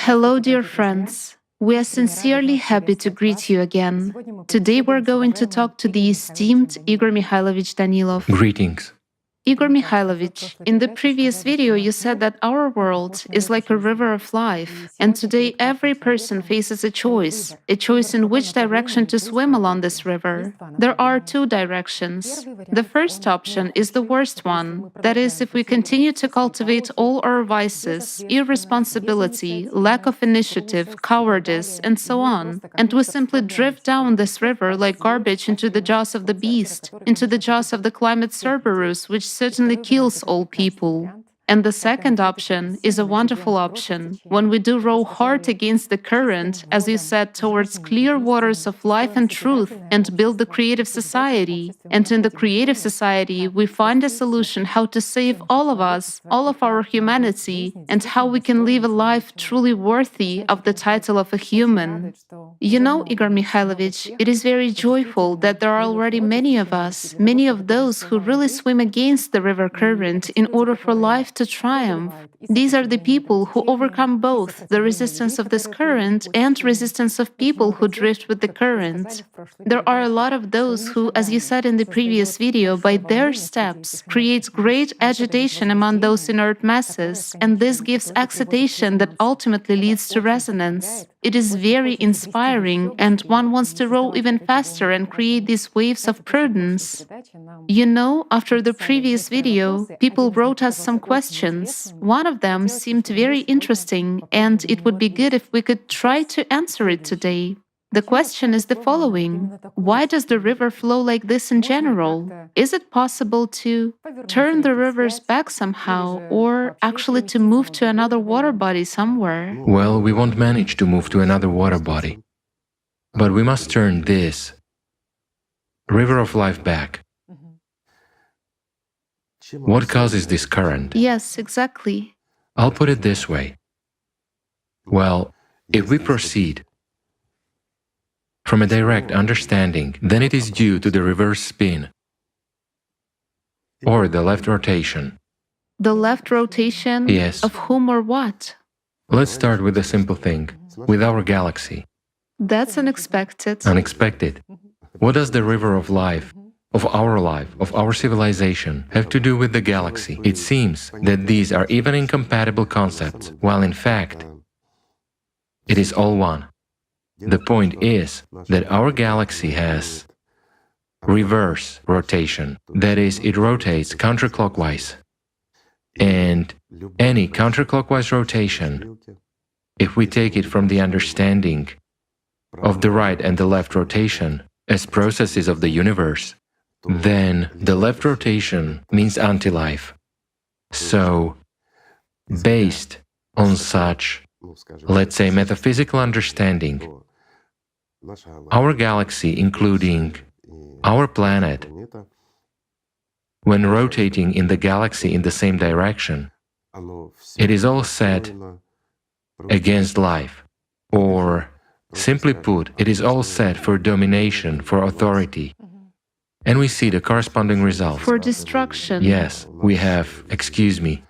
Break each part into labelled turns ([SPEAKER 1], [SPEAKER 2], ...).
[SPEAKER 1] Hello, dear friends. We are sincerely happy to greet you again. Today we're going to talk to the esteemed Igor Mikhailovich Danilov.
[SPEAKER 2] Greetings.
[SPEAKER 1] Igor Mikhailovich, in the previous video you said that our world is like a river of life, and today every person faces a choice in which direction to swim along this river. There are two directions. The first option is the worst one, that is, if we continue to cultivate all our vices, irresponsibility, lack of initiative, cowardice, and so on, and we simply drift down this river like garbage into the jaws of the beast, into the jaws of the climate Cerberus, which certainly kills all people. And the second option is a wonderful option, when we do row hard against the current, as you said, towards clear waters of life and truth, and build the creative society. And in the creative society, we find a solution how to save all of us, all of our humanity, and how we can live a life truly worthy of the title of a human. You know, Igor Mikhailovich, it is very joyful that there are already many of us, many of those who really swim against the river current in order for life to triumph. These are the people who overcome both the resistance of this current and resistance of people who drift with the current. There are a lot of those who, as you said in the previous video, by their steps create great agitation among those inert masses, and this gives excitation that ultimately leads to resonance. It is very inspiring, and one wants to row even faster and create these waves of prudence. You know, after the previous video, people wrote us some questions. One of them seemed very interesting, and it would be good if we could try to answer it today. The question is the following: why does the river flow like this in general? Is it possible to turn the rivers back somehow, or actually to move to another water body somewhere?
[SPEAKER 2] Well, we won't manage to move to another water body. But we must turn this river of life back. What causes this current?
[SPEAKER 1] Yes, exactly.
[SPEAKER 2] I'll put it this way. Well, if we proceed from a direct understanding, then it is due to the reverse spin or the left rotation.
[SPEAKER 1] The left rotation?
[SPEAKER 2] Yes.
[SPEAKER 1] Of whom or what?
[SPEAKER 2] Let's start with a simple thing, with our galaxy.
[SPEAKER 1] That's unexpected.
[SPEAKER 2] Unexpected. What does the river of life, of our civilization, have to do with the galaxy? It seems that these are even incompatible concepts, while in fact, it is all one. The point is that our galaxy has reverse rotation, that is, it rotates counterclockwise. And any counterclockwise rotation, if we take it from the understanding of the right and the left rotation as processes of the universe, then the left rotation means antilife. So, based on such, let's say, metaphysical understanding, our galaxy, including our planet, when rotating in the galaxy in the same direction, it is all set against life, or simply put, it is all set for domination, for authority. And we see the corresponding results.
[SPEAKER 1] For destruction.
[SPEAKER 2] Yes, we have, excuse me,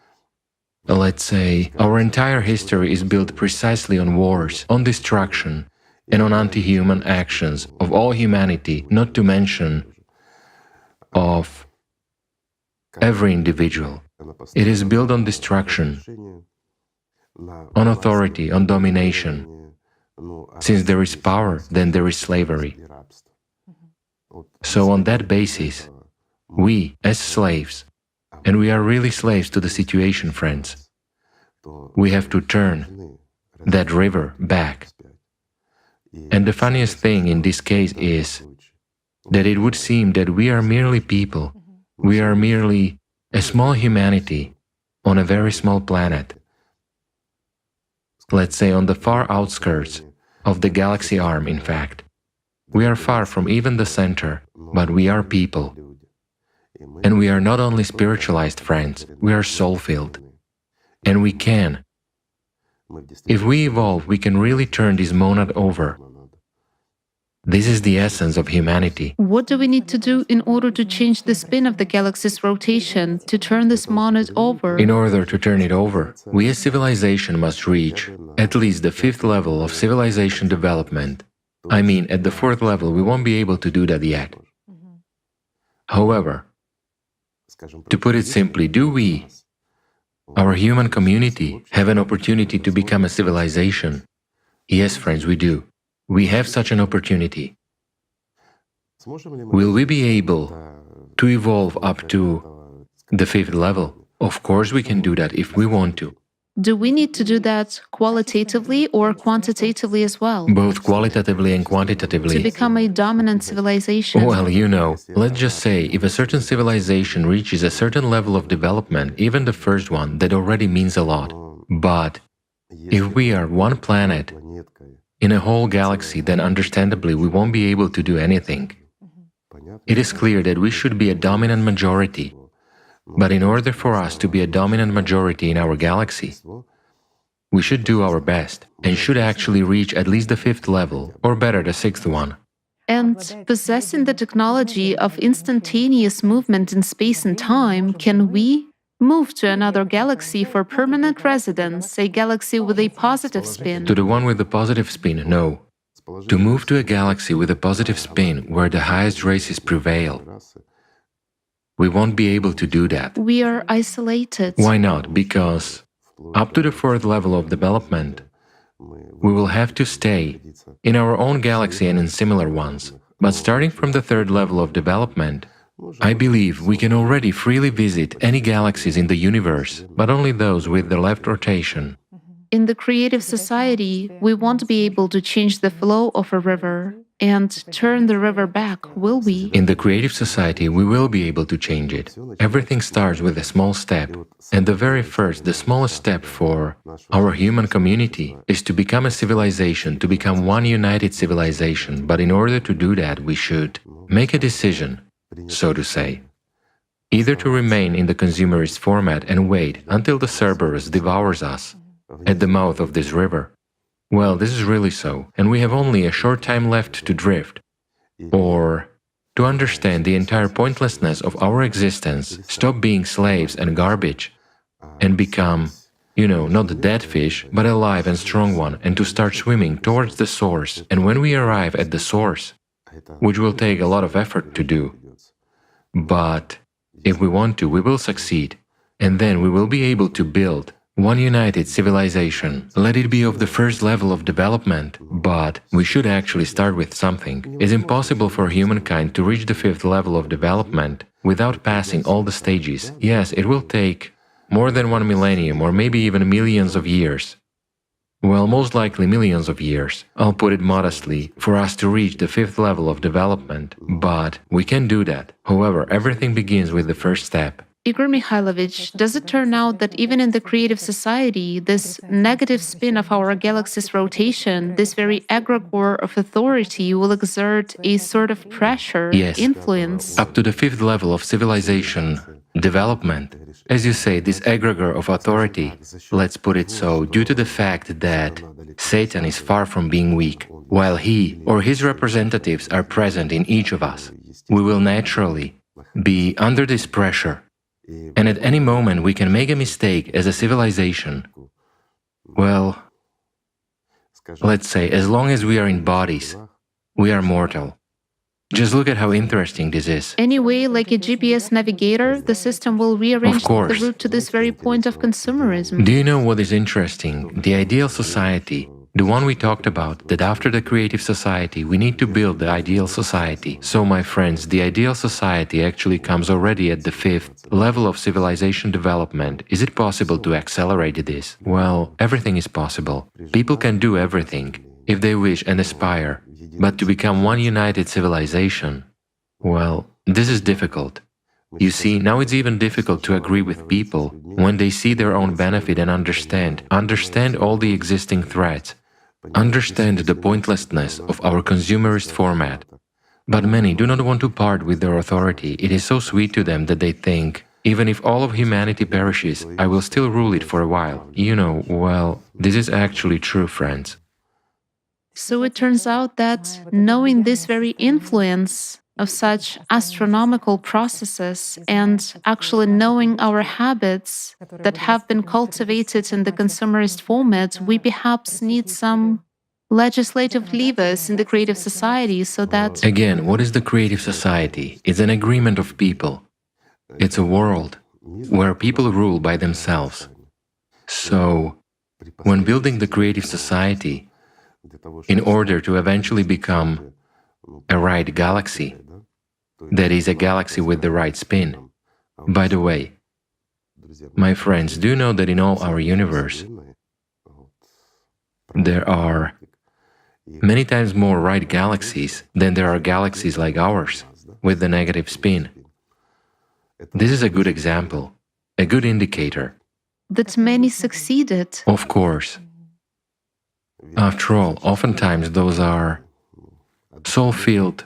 [SPEAKER 2] let's say, our entire history is built precisely on wars, on destruction, and on anti-human actions of all humanity, not to mention of every individual. It is built on destruction, on authority, on domination. Since there is power, then there is slavery. So on that basis, we, as slaves, and we are really slaves to the situation, friends, we have to turn that river back. And the funniest thing in this case is that it would seem that we are merely people, we are merely a small humanity on a very small planet, let's say on the far outskirts of the galaxy arm, in fact. We are far from even the center, but we are people. And we are not only spiritualized, friends, we are soul-filled. And we can. If we evolve, we can really turn this monad over. This is the essence of humanity.
[SPEAKER 1] What do we need to do in order to change the spin of the galaxy's rotation, to turn this monet over?
[SPEAKER 2] In order to turn it over, we as civilization must reach at least the 5th level of civilization development. I mean, at the 4th level, we won't be able to do that yet. However, to put it simply, do we, our human community, have an opportunity to become a civilization? Yes, friends, we do. We have such an opportunity. Will we be able to evolve up to the 5th level? Of course we can do that if we want to.
[SPEAKER 1] Do we need to do that qualitatively or quantitatively as well?
[SPEAKER 2] Both qualitatively and quantitatively.
[SPEAKER 1] To become a dominant civilization?
[SPEAKER 2] Well, let's just say if a certain civilization reaches a certain level of development, even the first one, that already means a lot. But if we are one planet in a whole galaxy, then understandably we won't be able to do anything. It is clear that we should be a dominant majority. But in order for us to be a dominant majority in our galaxy, we should do our best and should actually reach at least the 5th level, or better, the 6th one.
[SPEAKER 1] And possessing the technology of instantaneous movement in space and time, can we move to another galaxy for permanent residence, a galaxy with a positive spin?
[SPEAKER 2] To the one with the positive spin, no. To move to a galaxy with a positive spin where the highest races prevail, we won't be able to do that.
[SPEAKER 1] We are isolated.
[SPEAKER 2] Why not? Because up to the 4th level of development, we will have to stay in our own galaxy and in similar ones. But starting from the 3rd level of development, I believe we can already freely visit any galaxies in the universe, but only those with the left rotation.
[SPEAKER 1] In the creative society, we won't be able to change the flow of a river and turn the river back, will we?
[SPEAKER 2] In the creative society, we will be able to change it. Everything starts with a small step. And the very first, the smallest step for our human community is to become a civilization, to become one united civilization. But in order to do that, we should make a decision, so to say. Either to remain in the consumerist format and wait until the Cerberus devours us at the mouth of this river. Well, this is really so, and we have only a short time left to drift. Or to understand the entire pointlessness of our existence, stop being slaves and garbage, and become, not the dead fish, but a live and strong one, and to start swimming towards the source. And when we arrive at the source, which will take a lot of effort to do, but if we want to, we will succeed, and then we will be able to build one united civilization. Let it be of the 1st level of development, but we should actually start with something. It's impossible for humankind to reach the 5th level of development without passing all the stages. Yes, it will take more than 1 millennium or maybe even millions of years. Well, most likely millions of years, I'll put it modestly, for us to reach the 5th level of development, but we can do that. However, everything begins with the first step.
[SPEAKER 1] Igor Mikhailovich, does it turn out that even in the creative society, this negative spin of our galaxy's rotation, this very egregore of authority, will exert a sort of pressure,
[SPEAKER 2] Yes,
[SPEAKER 1] influence?
[SPEAKER 2] up to the 5th level of civilization development. As you say, this egregore of authority, let's put it so, due to the fact that Satan is far from being weak, while he or his representatives are present in each of us, we will naturally be under this pressure. And at any moment we can make a mistake as a civilization. Well, let's say, as long as we are in bodies, we are mortal. Just look at how interesting this is.
[SPEAKER 1] Anyway, like a GPS navigator, the system will rearrange the route to this very point of consumerism.
[SPEAKER 2] Do you know what is interesting? The ideal society, the one we talked about, that after the creative society, we need to build the ideal society. So, my friends, the ideal society actually comes already at the 5th level of civilization development. Is it possible to accelerate this? Well, everything is possible. People can do everything, if they wish and aspire. But to become one united civilization, well, this is difficult. You see, now it's even difficult to agree with people when they see their own benefit and understand all the existing threats. Understand the pointlessness of our consumerist format. But many do not want to part with their authority. It is so sweet to them that they think, even if all of humanity perishes, I will still rule it for a while. Well, this is actually true, friends.
[SPEAKER 1] So it turns out that knowing this very influence of such astronomical processes and actually knowing our habits that have been cultivated in the consumerist format, we perhaps need some legislative levers in the creative society so that
[SPEAKER 2] Again, what is the creative society? It's an agreement of people. It's a world where people rule by themselves. So, when building the creative society, in order to eventually become a right galaxy, that is, a galaxy with the right spin. By the way, my friends, do you know that in all our universe, there are many times more right galaxies than there are galaxies like ours, with the negative spin? This is a good example, a good indicator.
[SPEAKER 1] that many succeeded.
[SPEAKER 2] Of course. After all, oftentimes those are soul-filled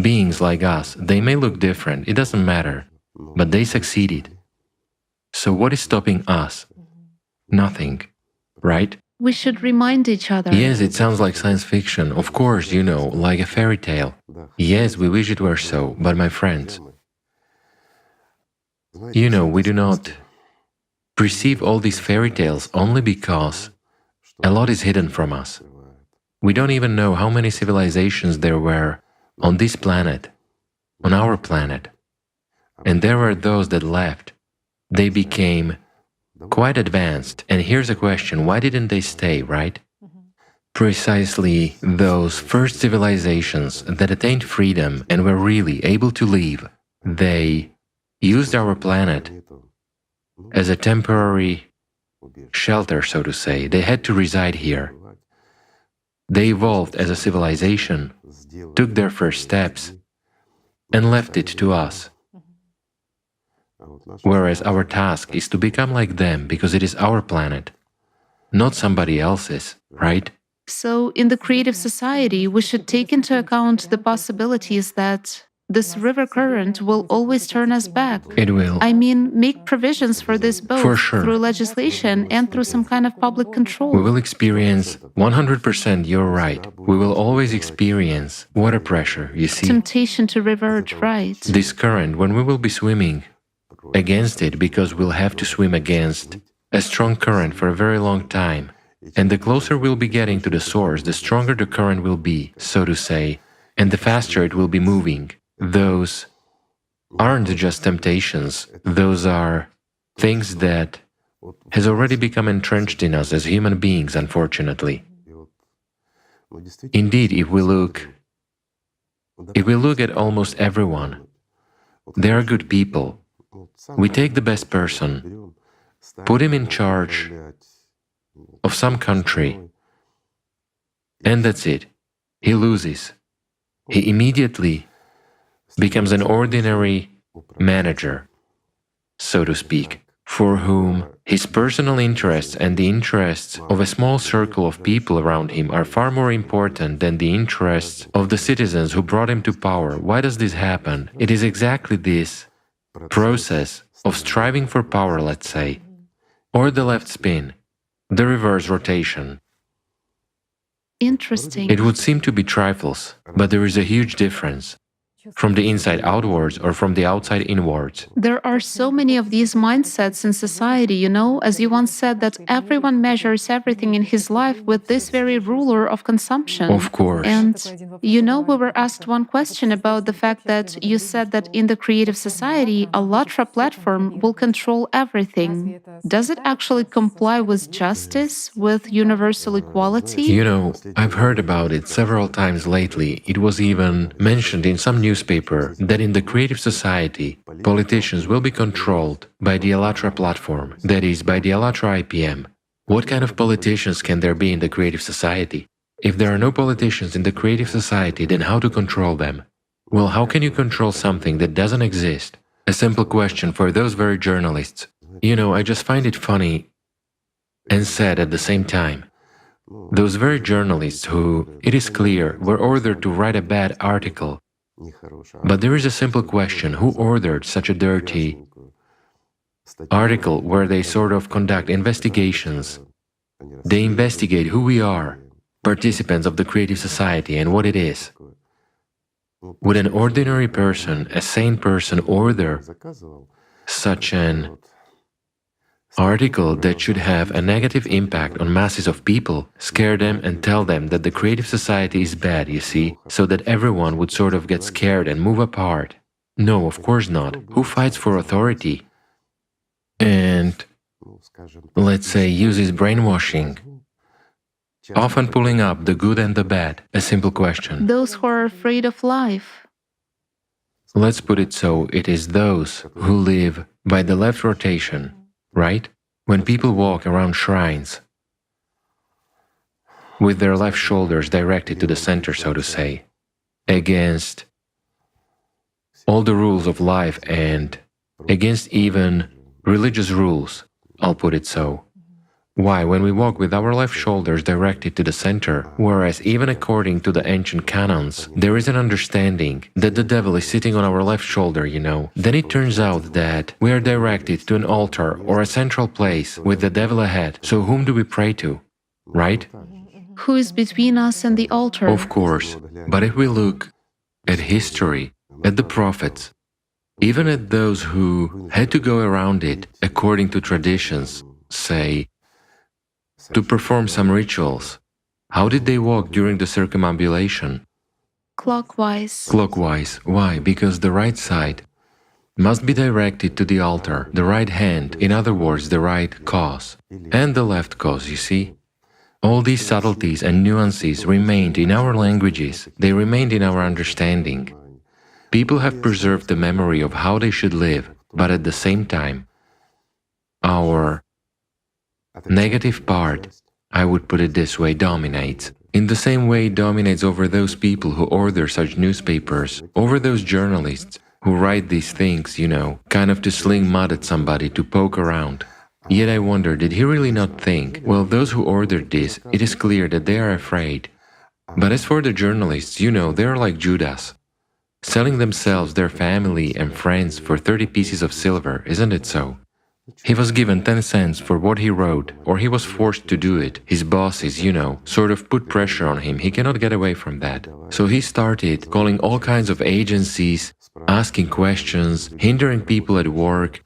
[SPEAKER 2] beings like us. They may look different, it doesn't matter, but they succeeded. So what is stopping us? Nothing, right?
[SPEAKER 1] We should remind each other.
[SPEAKER 2] Yes, it sounds like science fiction, of course, you know, like a fairy tale. Yes, we wish it were so, but my friends, you know, we do not perceive all these fairy tales only because a lot is hidden from us. We don't even know how many civilizations there were on this planet, on our planet. And there were those that left. They became quite advanced. And here's a question, why didn't they stay, right? Precisely those first civilizations that attained freedom and were really able to live, they used our planet as a temporary shelter, so to say. They had to reside here. They evolved as a civilization, took their first steps, and left it to us. Whereas our task is to become like them because it is our planet, not somebody else's, right?
[SPEAKER 1] So, in the creative society, we should take into account the possibilities that this river current will always turn us back.
[SPEAKER 2] It will.
[SPEAKER 1] I mean, make provisions for this both
[SPEAKER 2] For sure.
[SPEAKER 1] through legislation and through some kind of public control.
[SPEAKER 2] We will experience 100%, you're right. We will always experience water pressure, you see.
[SPEAKER 1] Temptation to revert, right?
[SPEAKER 2] This current, when we will be swimming against it, because we'll have to swim against a strong current for a very long time. And the closer we'll be getting to the source, the stronger the current will be, so to say, and the faster it will be moving. Those aren't just temptations, those are things that has already become entrenched in us as human beings, unfortunately. Indeed, if we look at almost everyone, they are good people. We take the best person, put him in charge of some country, and that's it. He loses. He immediately becomes an ordinary manager, so to speak, for whom his personal interests and the interests of a small circle of people around him are far more important than the interests of the citizens who brought him to power. Why does this happen? It is exactly this process of striving for power, let's say, or the left spin, the reverse rotation.
[SPEAKER 1] Interesting.
[SPEAKER 2] It would seem to be trifles, but there is a huge difference. From the inside outwards or from the outside inwards.
[SPEAKER 1] There are so many of these mindsets in society, you know, as you once said, that everyone measures everything in his life with this very ruler of consumption.
[SPEAKER 2] Of course.
[SPEAKER 1] And, you know, we were asked one question about the fact that you said that in the creative society, Allat platform will control everything. Does it actually comply with justice, with universal equality?
[SPEAKER 2] You know, I've heard about it several times lately. It was even mentioned in some newspaper that in the creative society, politicians will be controlled by the Allat platform, that is, by the Allat IPM. What kind of politicians can there be in the creative society? If there are no politicians in the creative society, then how to control them? Well, how can you control something that doesn't exist? A simple question for those very journalists. You know, I just find it funny and sad at the same time. Those very journalists who, it is clear, were ordered to write a bad article. But there is a simple question, who ordered such a dirty article where they sort of conduct investigations? They investigate who we are, participants of the creative society and what it is. Would an ordinary person, a sane person, order such an article that should have a negative impact on masses of people, scare them and tell them that the creative society is bad, you see, so that everyone would sort of get scared and move apart? No, of course not. Who fights for authority? And, let's say, uses brainwashing, often pulling up the good and the bad. A simple question.
[SPEAKER 1] Those who are afraid of life.
[SPEAKER 2] Let's put it so, it is those who live by the left rotation, right? When people walk around shrines with their left shoulders directed to the center, so to say, against all the rules of life and against even religious rules, I'll put it so. Why, when we walk with our left shoulders directed to the center, whereas even according to the ancient canons, there is an understanding that the devil is sitting on our left shoulder, you know, then it turns out that we are directed to an altar or a central place with the devil ahead. So whom do we pray to, right?
[SPEAKER 1] Who is between us and the altar?
[SPEAKER 2] Of course, but if we look at history, at the prophets, even at those who had to go around it according to traditions, say, to perform some rituals, how did they walk during the circumambulation?
[SPEAKER 1] Clockwise.
[SPEAKER 2] Clockwise. Why? Because the right side must be directed to the altar, the right hand, in other words, the right cause, and the left cause, you see? All these subtleties and nuances remained in our languages, they remained in our understanding. People have preserved the memory of how they should live, but at the same time, our negative part, I would put it this way, dominates. In the same way it dominates over those people who order such newspapers, over those journalists who write these things, you know, kind of to sling mud at somebody, to poke around. Yet I wonder, did he really not think, well, those who ordered this, it is clear that they are afraid. But as for the journalists, you know, they are like Judas, selling themselves, their family and friends for 30 pieces of silver, isn't it so? He was given 10 cents for what he wrote, or he was forced to do it. His bosses, you know, sort of put pressure on him, he cannot get away from that. So he started calling all kinds of agencies, asking questions, hindering people at work,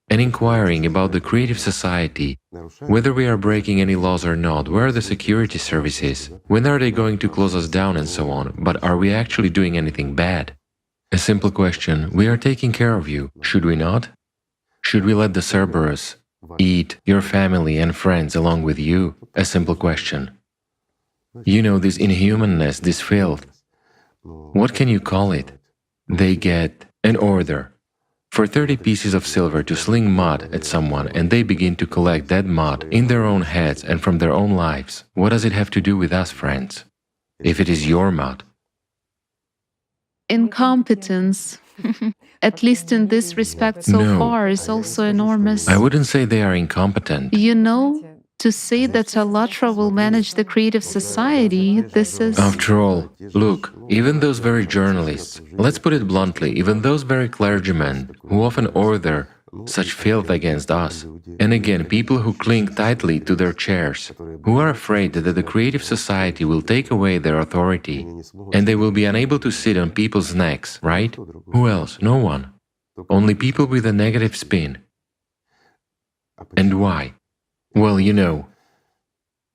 [SPEAKER 2] and inquiring about the creative society, whether we are breaking any laws or not, where are the security services, when are they going to close us down and so on, but are we actually doing anything bad? A simple question, we are taking care of you, should we not? Should we let the Cerberus eat your family and friends along with you? A simple question. You know, this inhumanness, this filth, what can you call it? They get an order for 30 pieces of silver to sling mud at someone, and they begin to collect that mud in their own heads and from their own lives. What does it have to do with us, friends, if it is your mud?
[SPEAKER 1] Incompetence, at least in this respect so
[SPEAKER 2] No.
[SPEAKER 1] far, is also enormous.
[SPEAKER 2] I wouldn't say they are incompetent.
[SPEAKER 1] You know, to say that Allatra will manage the creative society, this is...
[SPEAKER 2] After all, look, even those very journalists, let's put it bluntly, even those very clergymen who often order such filth against us, and again, people who cling tightly to their chairs, who are afraid that the creative society will take away their authority, and they will be unable to sit on people's necks, right? Who else? No one. Only people with a negative spin. And why? Well, you know,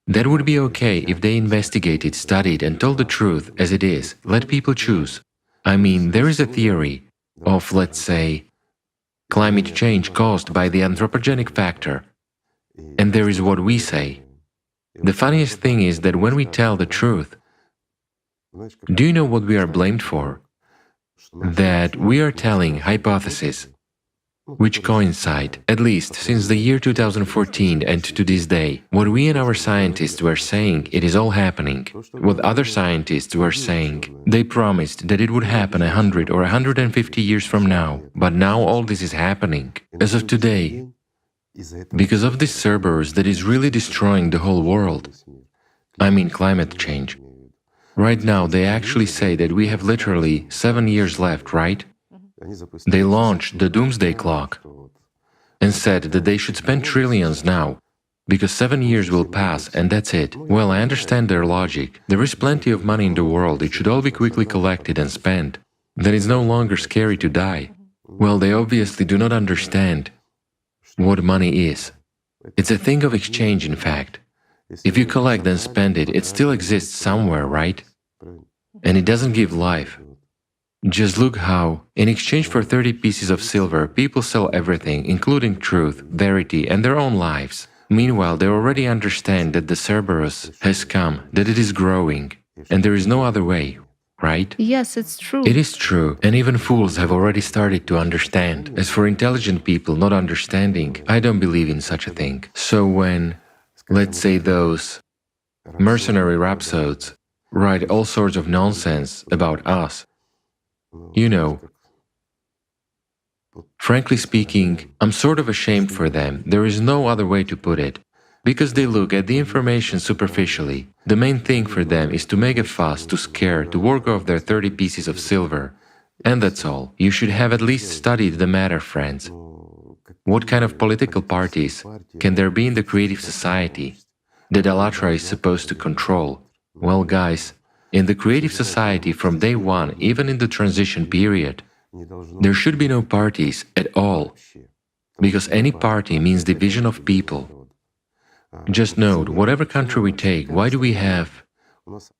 [SPEAKER 2] that would be okay if they investigated, studied, and told the truth as it is. Let people choose. I mean, there is a theory of, let's say, climate change caused by the anthropogenic factor. And there is what we say. The funniest thing is that when we tell the truth, do you know what we are blamed for? That we are telling hypotheses which coincide, at least since the year 2014 and to this day. What we and our scientists were saying, it is all happening. What other scientists were saying, they promised that it would happen 100 or 150 years from now, but now all this is happening. As of today, because of this Cerberus that is really destroying the whole world, I mean climate change. Right now they actually say that we have literally 7 years left, right? They launched the doomsday clock and said that they should spend trillions now because 7 years will pass and that's it. Well, I understand their logic. There is plenty of money in the world, it should all be quickly collected and spent. Then it's no longer scary to die. Well, they obviously do not understand what money is. It's a thing of exchange, in fact. If you collect and spend it, it still exists somewhere, right? And it doesn't give life. Just look how, in exchange for 30 pieces of silver, people sell everything, including truth, verity, and their own lives. Meanwhile, they already understand that the Cerberus has come, that it is growing, and there is no other way, right?
[SPEAKER 1] Yes, it's true.
[SPEAKER 2] It is true, and even fools have already started to understand. As for intelligent people not understanding, I don't believe in such a thing. So when, let's say, those mercenary rhapsodes write all sorts of nonsense about us, you know, frankly speaking, I'm sort of ashamed for them. There is no other way to put it. Because they look at the information superficially. The main thing for them is to make a fuss, to scare, to work off their 30 pieces of silver. And that's all. You should have at least studied the matter, friends. What kind of political parties can there be in the creative society that Allat is supposed to control? Well, guys, in the creative society from day one, even in the transition period, there should be no parties at all, because any party means division of people. Just note, whatever country we take, why do we have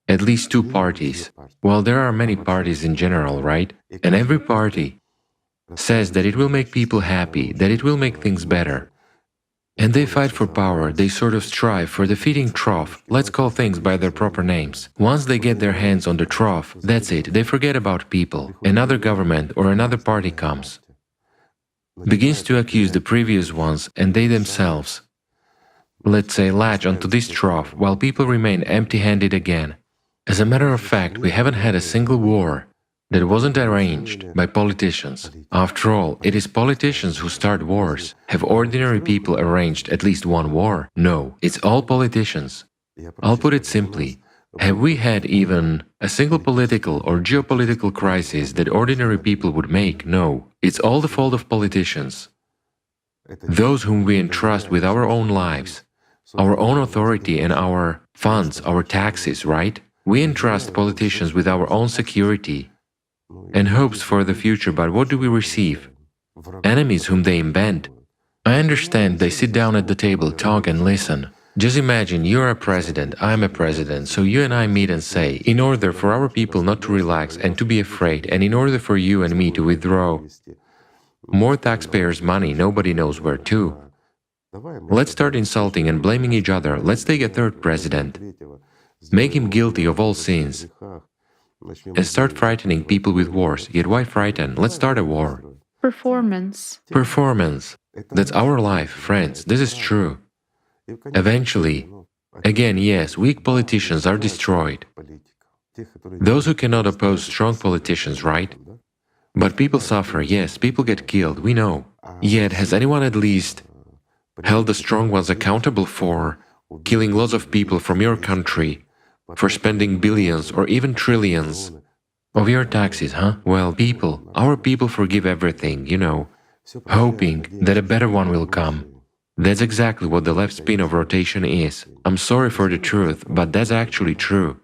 [SPEAKER 2] at least 2 parties? Well, there are many parties in general, right? And every party says that it will make people happy, that it will make things better. And they fight for power, they sort of strive for the feeding trough, let's call things by their proper names. Once they get their hands on the trough, that's it, they forget about people. Another government or another party comes, begins to accuse the previous ones, and they themselves, let's say, latch onto this trough while people remain empty-handed again. As a matter of fact, we haven't had a single war that wasn't arranged by politicians. After all, it is politicians who start wars. Have ordinary people arranged at least one war? No, it's all politicians. I'll put it simply, have we had even a single political or geopolitical crisis that ordinary people would make? No, it's all the fault of politicians. Those whom we entrust with our own lives, our own authority and our funds, our taxes, right? We entrust politicians with our own security and hopes for the future, but what do we receive? Enemies whom they invent. I understand they sit down at the table, talk and listen. Just imagine you're a president, I'm a president, so you and I meet and say, in order for our people not to relax and to be afraid, and in order for you and me to withdraw more taxpayers' money, nobody knows where to. Let's start insulting and blaming each other, let's take a third president, make him guilty of all sins, and start frightening people with wars. Yet why frighten? Let's start a war.
[SPEAKER 1] Performance.
[SPEAKER 2] Performance. That's our life, friends, this is true. Eventually, again, yes, weak politicians are destroyed. Those who cannot oppose strong politicians, right? But people suffer, yes, people get killed, we know. Yet, has anyone at least held the strong ones accountable for killing lots of people from your country, for spending billions or even trillions of your taxes, huh? Well, people, our people forgive everything, you know, hoping that a better one will come. That's exactly what the left spin of rotation is. I'm sorry for the truth, but that's actually true.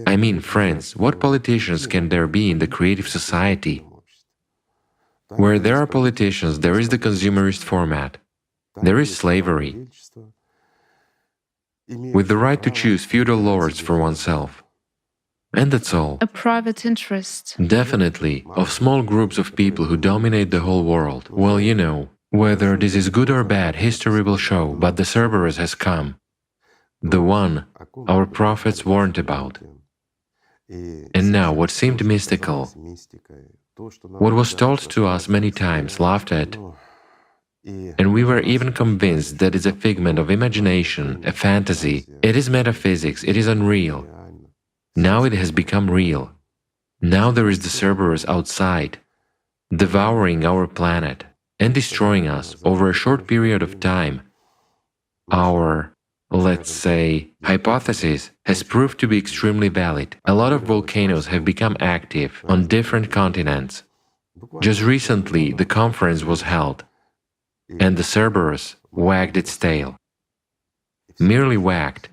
[SPEAKER 2] I mean, friends, what politicians can there be in the creative society? Where there are politicians, there is the consumerist format. There is slavery, with the right to choose feudal lords for oneself. And that's all.
[SPEAKER 1] A private interest.
[SPEAKER 2] Definitely, of small groups of people who dominate the whole world. Well, you know, whether this is good or bad, history will show, but the Cerberus has come. The one our prophets warned about. And now, what seemed mystical, what was told to us many times, laughed at, and we were even convinced that it's a figment of imagination, a fantasy, it is metaphysics, it is unreal. Now it has become real. Now there is the Cerberus outside, devouring our planet and destroying us over a short period of time. Our, let's say, hypothesis has proved to be extremely valid. A lot of volcanoes have become active on different continents. Just recently, the conference was held, and the Cerberus wagged its tail. merely whacked.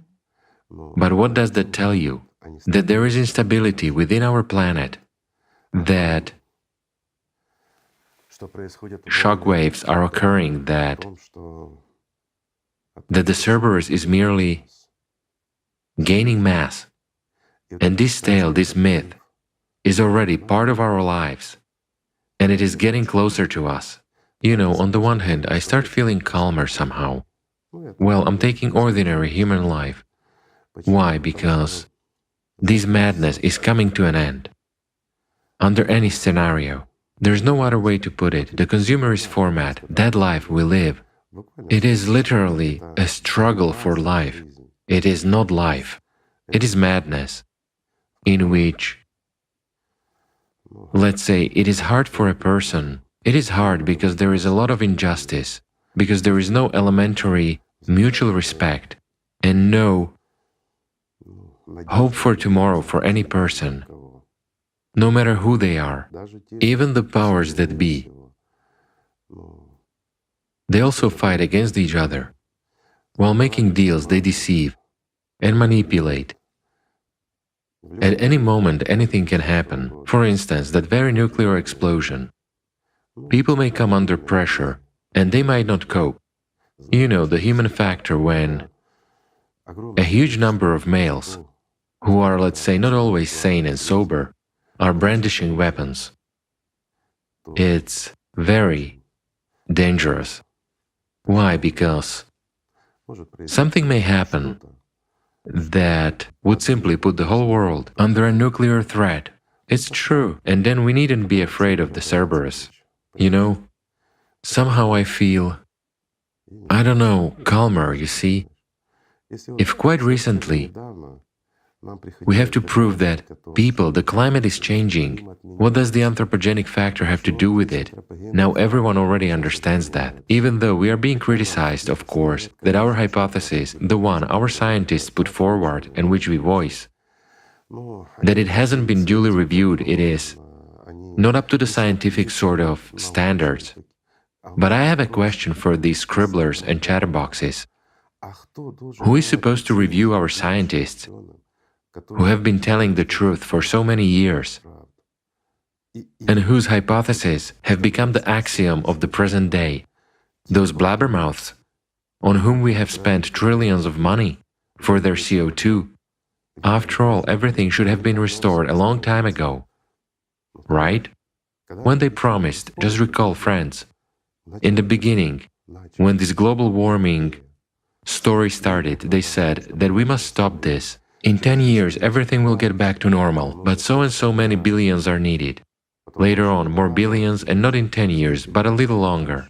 [SPEAKER 2] But what does that tell you? That there is instability within our planet, that shock waves are occurring, that the Cerberus is merely gaining mass. And this tale, this myth, is already part of our lives, and it is getting closer to us. You know, on the one hand, I start feeling calmer somehow. Well, I'm taking ordinary human life. Why? Because this madness is coming to an end. Under any scenario, there's no other way to put it. The consumerist format, that life we live, it is literally a struggle for life. It is not life. It is madness, in which, let's say, it is hard for a person. It is hard because there is a lot of injustice, because there is no elementary mutual respect and no hope for tomorrow for any person, no matter who they are, even the powers that be. They also fight against each other. While making deals, they deceive and manipulate. At any moment, anything can happen. For instance, that very nuclear explosion. People may come under pressure, and they might not cope. You know, the human factor when a huge number of males, who are, let's say, not always sane and sober, are brandishing weapons. It's very dangerous. Why? Because something may happen that would simply put the whole world under a nuclear threat. It's true, and then we needn't be afraid of the Cerberus. You know, somehow I feel, I don't know, calmer, you see. If quite recently we have to prove that people, the climate is changing, what does the anthropogenic factor have to do with it? Now everyone already understands that, even though we are being criticized, of course, that our hypothesis, the one our scientists put forward and which we voice, that it hasn't been duly reviewed, it is not up to the scientific sort of standards. But I have a question for these scribblers and chatterboxes. Who is supposed to review our scientists, who have been telling the truth for so many years, and whose hypotheses have become the axiom of the present day, those blabbermouths on whom we have spent trillions of money for their CO2? After all, everything should have been restored a long time ago, right? When they promised, just recall, friends, in the beginning, when this global warming story started, they said that we must stop this. In 10 years, everything will get back to normal, but so and so many billions are needed. Later on, more billions, and not in 10 years, but a little longer.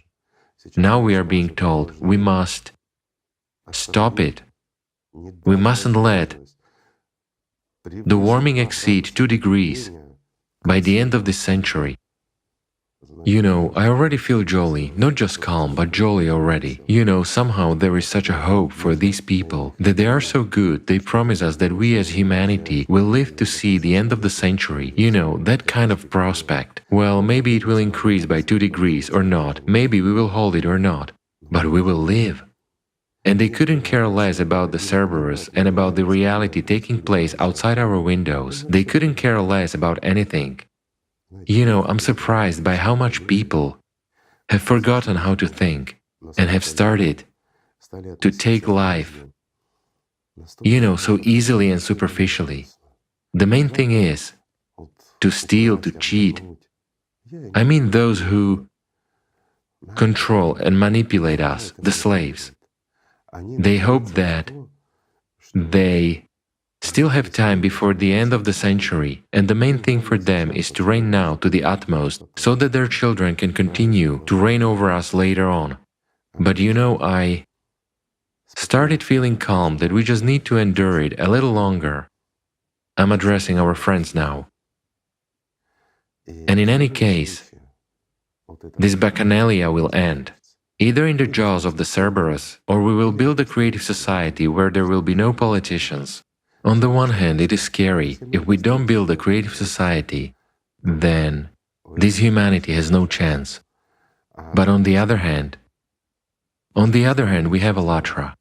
[SPEAKER 2] Now we are being told we must stop it. We mustn't let the warming exceed 2 degrees by the end of this century. You know, I already feel jolly, not just calm, but jolly already. You know, somehow there is such a hope for these people, that they are so good, they promise us that we as humanity will live to see the end of the century. You know, that kind of prospect. Well, maybe it will increase by 2 degrees or not, maybe we will hold it or not, but we will live. And they couldn't care less about the Cerberus and about the reality taking place outside our windows. They couldn't care less about anything. You know, I'm surprised by how much people have forgotten how to think and have started to take life, you know, so easily and superficially. The main thing is to steal, to cheat. I mean those who control and manipulate us, the slaves. They hope that they still have time before the end of the century, and the main thing for them is to reign now to the utmost, so that their children can continue to reign over us later on. But you know, I started feeling calm that we just need to endure it a little longer. I'm addressing our friends now. And in any case, this bacchanalia will end, either in the jaws of the Cerberus, or we will build a creative society where there will be no politicians. On the one hand, it is scary. If we don't build a creative society, then this humanity has no chance. But on the other hand, we have Allatra.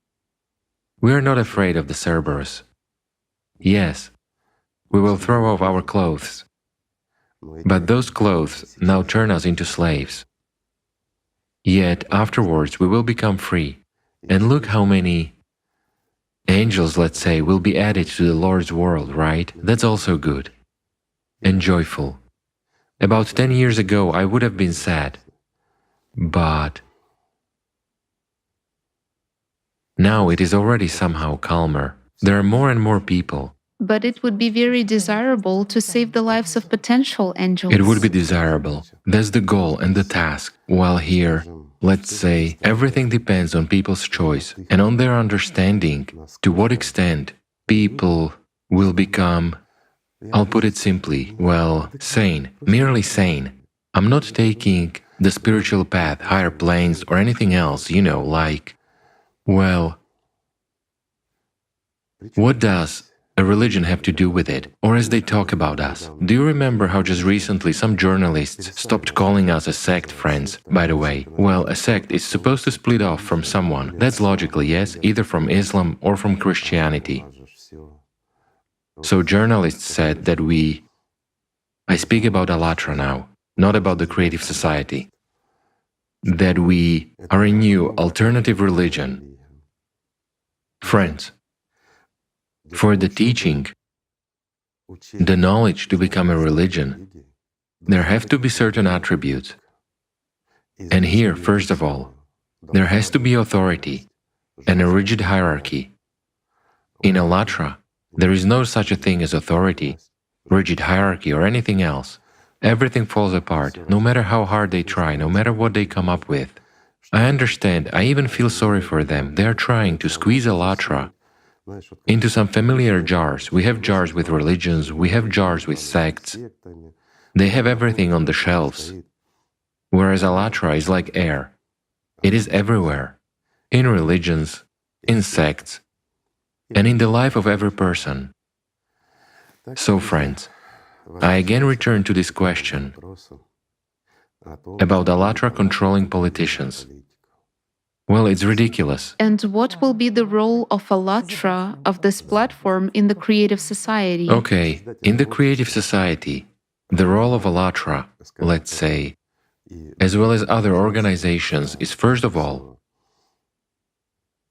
[SPEAKER 2] We are not afraid of the Cerberus. Yes, we will throw off our clothes, but those clothes now turn us into slaves. Yet afterwards we will become free. And look how many angels, let's say, will be added to the Lord's world, right? That's also good and joyful. About 10 years ago I would have been sad, but now it is already somehow calmer. There are more and more people.
[SPEAKER 1] But it would be very desirable to save the lives of potential angels.
[SPEAKER 2] It would be desirable. That's the goal and the task. While here, let's say, everything depends on people's choice and on their understanding to what extent people will become, I'll put it simply, well, sane, merely sane. I'm not taking the spiritual path, higher planes, or anything else, like, well, what does a religion have to do with it? Or as they talk about us. Do you remember how just recently some journalists stopped calling us a sect, friends? By the way, well, a sect is supposed to split off from someone. That's logically, yes, either from Islam or from Christianity. So journalists said that I speak about Allatra now, not about the creative society, that we are a new alternative religion. Friends, for the teaching, the knowledge to become a religion, there have to be certain attributes. And here, first of all, there has to be authority and a rigid hierarchy. In Allatra, there is no such a thing as authority, rigid hierarchy, or anything else. Everything falls apart, no matter how hard they try, no matter what they come up with. I understand, I even feel sorry for them. They are trying to squeeze Allatra into some familiar jars. We have jars with religions, we have jars with sects. They have everything on the shelves. Whereas Allatra is like air. It is everywhere, in religions, in sects, and in the life of every person. So friends, I again return to this question about Allatra controlling politicians. Well, it's ridiculous.
[SPEAKER 1] And what will be the role of Allatra, of this platform, in the creative society?
[SPEAKER 2] Okay, in the creative society, the role of Allatra, let's say, as well as other organizations, is first of all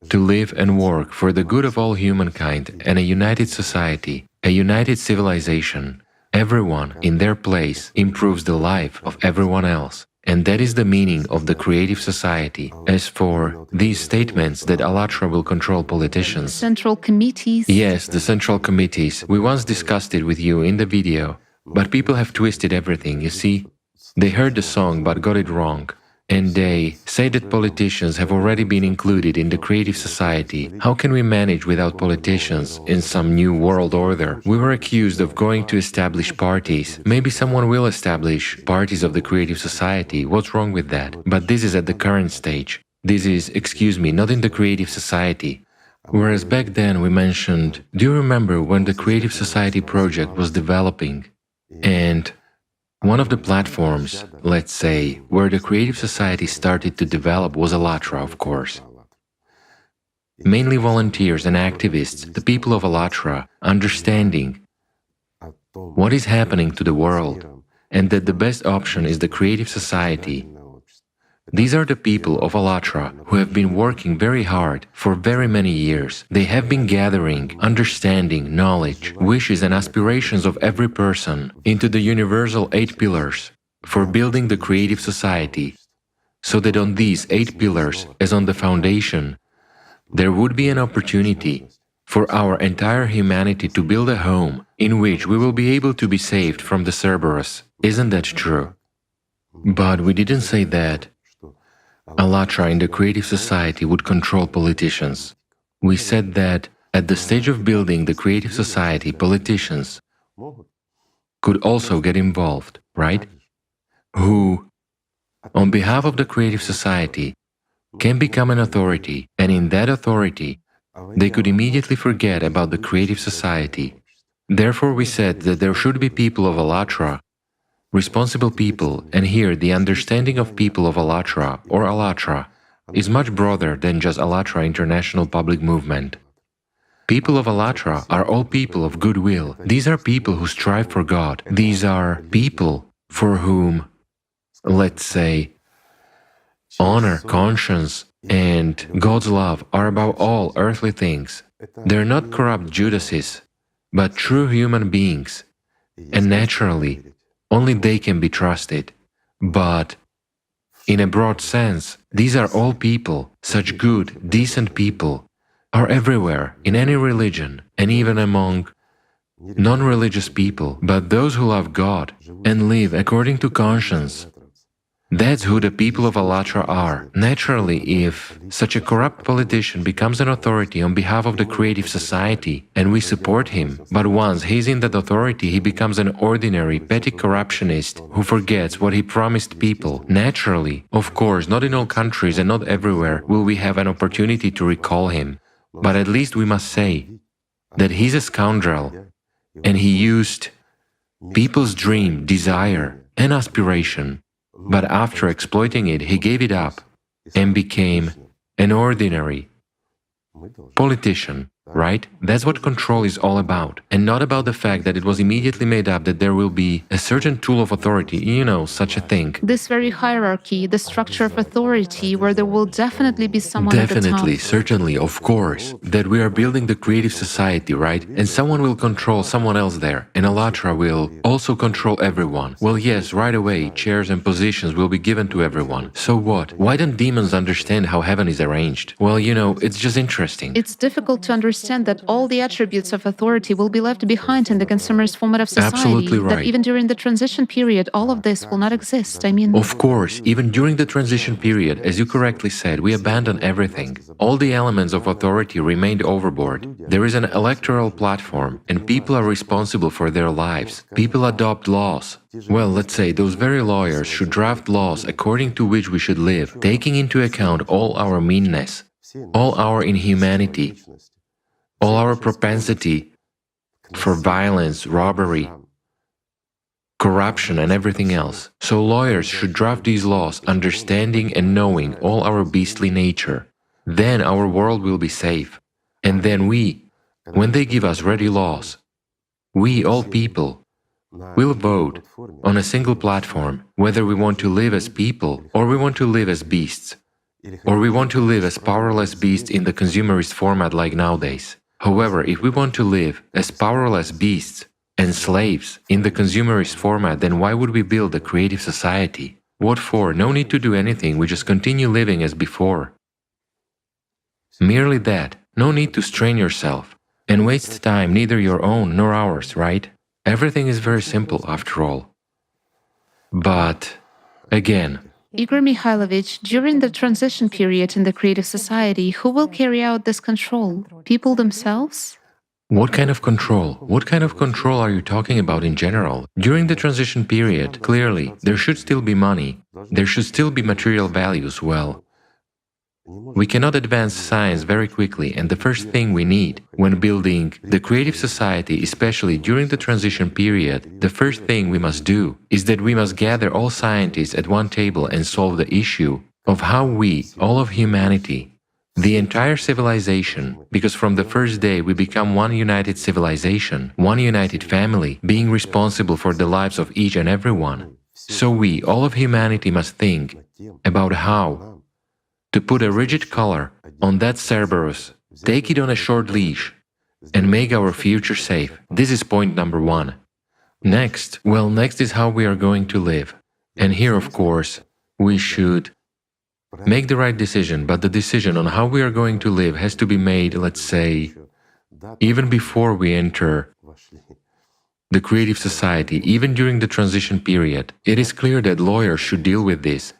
[SPEAKER 2] to live and work for the good of all humankind and a united society, a united civilization. Everyone in their place improves the life of everyone else. And that is the meaning of the creative society. As for these statements that Allatra will control politicians,
[SPEAKER 1] Central committees.
[SPEAKER 2] yes, the central committees, we once discussed it with you in the video, but people have twisted everything, you see? They heard the song but got it wrong. And they say that politicians have already been included in the creative society. How can we manage without politicians in some new world order? We were accused of going to establish parties. Maybe someone will establish parties of the creative society. What's wrong with that? But this is at the current stage. This is, excuse me, not in the creative society. Whereas back then we mentioned, do you remember when the creative society project was developing? And one of the platforms, let's say, where the creative society started to develop was Allatra, of course. Mainly volunteers and activists, the people of Allatra, understanding what is happening to the world and that the best option is the creative society. These are the people of Allatra who have been working very hard for very many years. They have been gathering understanding, knowledge, wishes and aspirations of every person into the universal 8 pillars for building the creative society, so that on these 8 pillars, as on the foundation, there would be an opportunity for our entire humanity to build a home in which we will be able to be saved from the Cerberus. Isn't that true? But we didn't say that Allatra in the creative society would control politicians. We said that at the stage of building the creative society, politicians could also get involved, right? Who, on behalf of the creative society, can become an authority, and in that authority, they could immediately forget about the creative society. Therefore, we said that there should be people of Allatra, responsible people, and here the understanding of people of Allatra or Allatra is much broader than just Allatra International Public Movement. People of Allatra are all people of goodwill. These are people who strive for God. These are people for whom, let's say, honor, conscience, and God's love are above all earthly things. They're not corrupt Judases, but true human beings. And naturally, only they can be trusted. But in a broad sense, these are all people, such good, decent people, are everywhere, in any religion, and even among non-religious people, but those who love God and live according to conscience. That's who the people of Allatra are. Naturally, if such a corrupt politician becomes an authority on behalf of the creative society, and we support him, but once he's in that authority, he becomes an ordinary, petty corruptionist who forgets what he promised people. Naturally, of course, not in all countries and not everywhere will we have an opportunity to recall him, but at least we must say that he's a scoundrel, and he used people's dream, desire, and aspiration. But after exploiting it, he gave it up and became an ordinary politician, right? That's what control is all about, and not about the fact that it was immediately made up that there will be a certain tool of authority, such a thing.
[SPEAKER 1] This very hierarchy, the structure of authority, where there will definitely be someone at the top.
[SPEAKER 2] Definitely, certainly, of course, that we are building the creative society, right? And someone will control someone else there, and Allatra will also control everyone. Well, yes, right away, chairs and positions will be given to everyone. So what? Why don't demons understand how heaven is arranged? Well, it's just interesting.
[SPEAKER 1] It's difficult to understand that all the attributes of authority will be left behind in the consumerist format of society.
[SPEAKER 2] Absolutely right.
[SPEAKER 1] That even during the transition period, all of this will not exist.
[SPEAKER 2] Of course, even during the transition period, as you correctly said, we abandon everything. All the elements of authority remained overboard. There is an electoral platform, and people are responsible for their lives. People adopt laws. Well, let's say those very lawyers should draft laws according to which we should live, taking into account all our meanness, all our inhumanity, all our propensity for violence, robbery, corruption, and everything else. So lawyers should draft these laws, understanding and knowing all our beastly nature. Then our world will be safe. And then we, when they give us ready laws, we, all people, will vote on a single platform, whether we want to live as people, or we want to live as beasts, or we want to live as powerless beasts in the consumerist format like nowadays. However, if we want to live as powerless beasts and slaves in the consumerist format, then why would we build a creative society? What for? No need to do anything, we just continue living as before. Merely that, no need to strain yourself and waste time, neither your own nor ours, right? Everything is very simple after all. But, again,
[SPEAKER 1] Igor Mikhailovich, during the transition period in the creative society, who will carry out this control? People themselves?
[SPEAKER 2] what kind of control? What kind of control are you talking about in general? During the transition period, clearly, there should still be money. There should still be material values. Well, we cannot advance science very quickly, and the first thing we need when building the creative society, especially during the transition period, the first thing we must do is that we must gather all scientists at one table and solve the issue of how we, all of humanity, the entire civilization, because from the first day we become one united civilization, one united family, being responsible for the lives of each and everyone. So we, all of humanity, must think about how to put a rigid collar on that Cerberus, take it on a short leash, and make our future safe. This is point number one. Next is how we are going to live. And here, of course, we should make the right decision, but the decision on how we are going to live has to be made, let's say, even before we enter the creative society, even during the transition period. It is clear that lawyers should deal with this,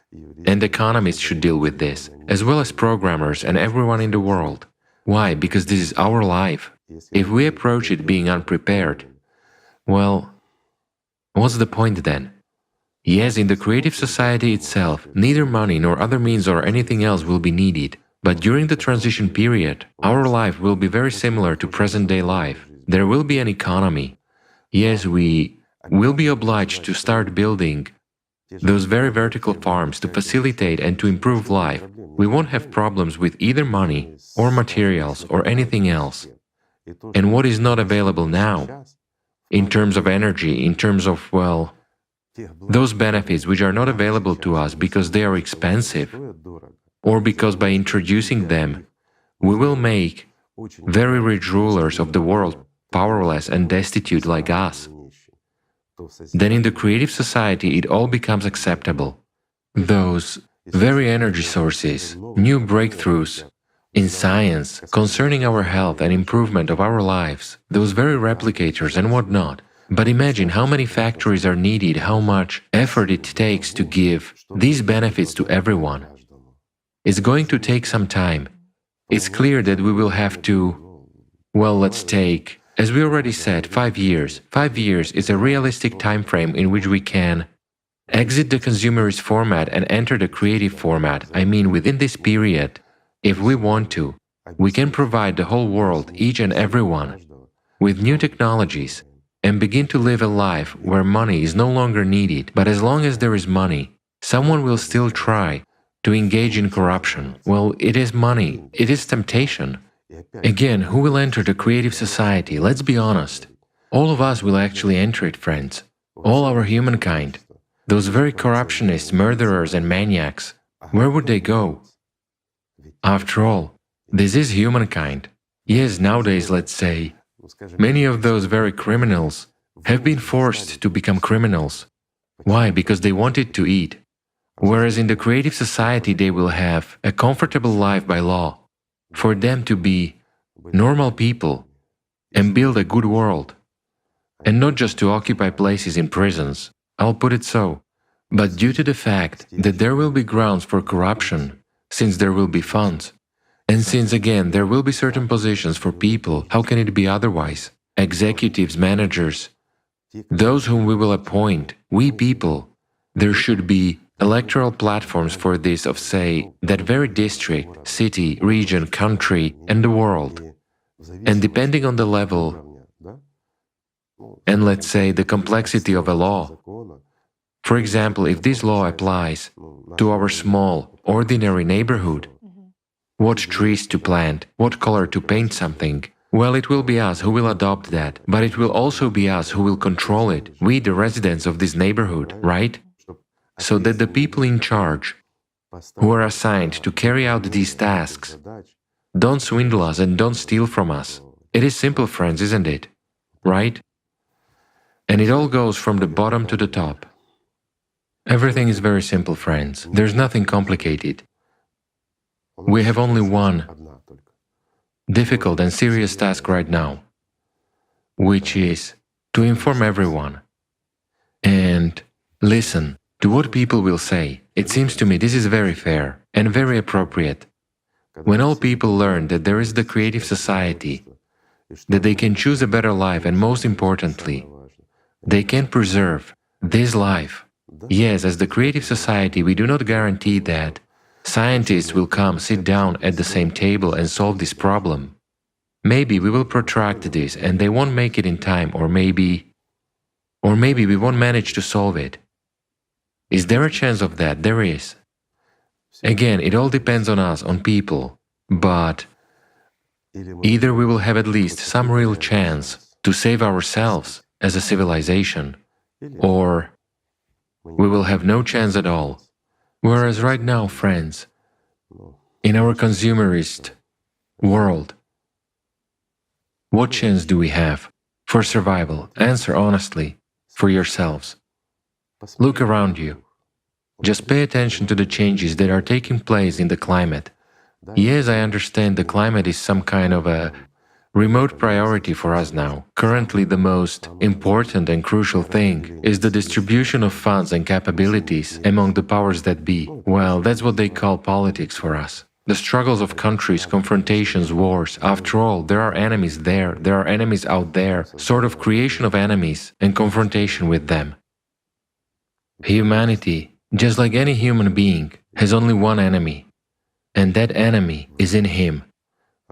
[SPEAKER 2] and economists should deal with this, as well as programmers and everyone in the world. Why? Because this is our life. If we approach it being unprepared, well, what's the point then? Yes, in the creative society itself, neither money nor other means or anything else will be needed. But during the transition period, our life will be very similar to present-day life. There will be an economy. Yes, we will be obliged to start building those very vertical farms to facilitate and to improve life. We won't have problems with either money or materials or anything else. And what is not available now, in terms of energy, in terms of, well, those benefits which are not available to us because they are expensive, or because by introducing them, we will make very rich rulers of the world powerless and destitute like us, then in the creative society it all becomes acceptable. Those very energy sources, new breakthroughs in science concerning our health and improvement of our lives, those very replicators and whatnot. But imagine how many factories are needed, how much effort it takes to give these benefits to everyone. It's going to take some time. It's clear that we will have to, well, let's take, as we already said, 5 years. 5 years is a realistic time frame in which we can exit the consumerist format and enter the creative format. I mean, within this period, if we want to, we can provide the whole world, each and everyone, with new technologies and begin to live a life where money is no longer needed. But as long as there is money, someone will still try to engage in corruption. Well, it is money, it is temptation. Again, who will enter the creative society? Let's be honest. All of us will actually enter it, friends. All our humankind. Those very corruptionists, murderers and maniacs, where would they go? After all, this is humankind. Yes, nowadays, let's say, many of those very criminals have been forced to become criminals. Why? Because they wanted to eat. Whereas in the creative society they will have a comfortable life by law, for them to be normal people and build a good world, and not just to occupy places in prisons, I'll put it so. But due to the fact that there will be grounds for corruption, since there will be funds, and since again there will be certain positions for people, how can it be otherwise? Executives, managers, those whom we will appoint, we people, there should be electoral platforms for this of, say, that very district, city, region, country, and the world. And depending on the level, and let's say the complexity of a law, for example, if this law applies to our small, ordinary neighborhood, what trees to plant, what color to paint something, well, it will be us who will adopt that, but it will also be us who will control it, we the residents of this neighborhood, right? So that the people in charge, who are assigned to carry out these tasks, don't swindle us and don't steal from us. It is simple, friends, isn't it? Right? And it all goes from the bottom to the top. Everything is very simple, friends. There's nothing complicated. We have only one difficult and serious task right now, which is to inform everyone and listen to what people will say. It seems to me this is very fair and very appropriate. When all people learn that there is the creative society, that they can choose a better life, and most importantly, they can preserve this life. Yes, as the creative society, we do not guarantee that scientists will come, sit down at the same table and solve this problem. Maybe we will protract this and they won't make it in time, or maybe we won't manage to solve it. Is there a chance of that? There is. Again, it all depends on us, on people, but either we will have at least some real chance to save ourselves as a civilization, or we will have no chance at all. Whereas right now, friends, in our consumerist world, what chance do we have for survival? Answer honestly for yourselves. Look around you. Just pay attention to the changes that are taking place in the climate. Yes, I understand the climate is some kind of a remote priority for us now. Currently, the most important and crucial thing is the distribution of funds and capabilities among the powers that be. Well, that's what they call politics for us. The struggles of countries, confrontations, wars. After all, there are enemies there are enemies out there, sort of creation of enemies and confrontation with them. Humanity, just like any human being, has only one enemy, and that enemy is in him.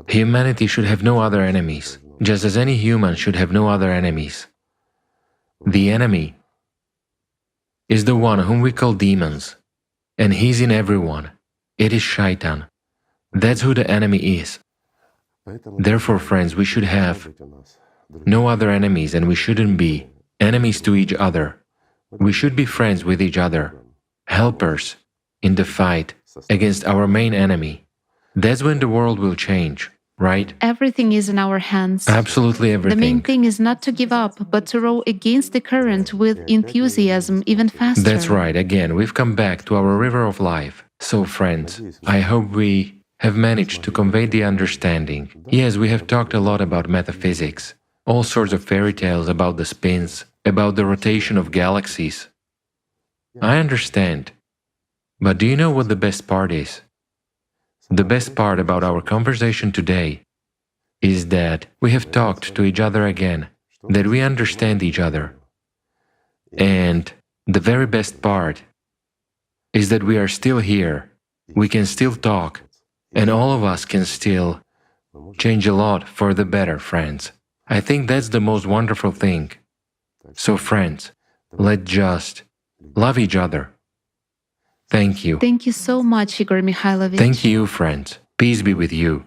[SPEAKER 2] Humanity should have no other enemies, just as any human should have no other enemies. The enemy is the one whom we call demons, and he's in everyone. It is Shaitan. That's who the enemy is. Therefore, friends, we should have no other enemies and we shouldn't be enemies to each other. We should be friends with each other, helpers in the fight against our main enemy. That's when the world will change, right?
[SPEAKER 1] Everything is in our hands.
[SPEAKER 2] Absolutely
[SPEAKER 1] The main
[SPEAKER 2] everything.
[SPEAKER 1] thing is not to give up, but to row against the current with enthusiasm even faster.
[SPEAKER 2] That's right. Again, we've come back to our river of life. So, friends, I hope we have managed to convey the understanding. Yes, we have talked a lot about metaphysics, all sorts of fairy tales about the spins, about the rotation of galaxies. I understand. But do you know what the best part is? The best part about our conversation today is that we have talked to each other again, that we understand each other. And the very best part is that we are still here, we can still talk, and all of us can still change a lot for the better, friends. I think that's the most wonderful thing. So, friends, let's just love each other. Thank you.
[SPEAKER 1] Thank you so much, Igor Mikhailovich.
[SPEAKER 2] Thank you, friends. Peace be with you.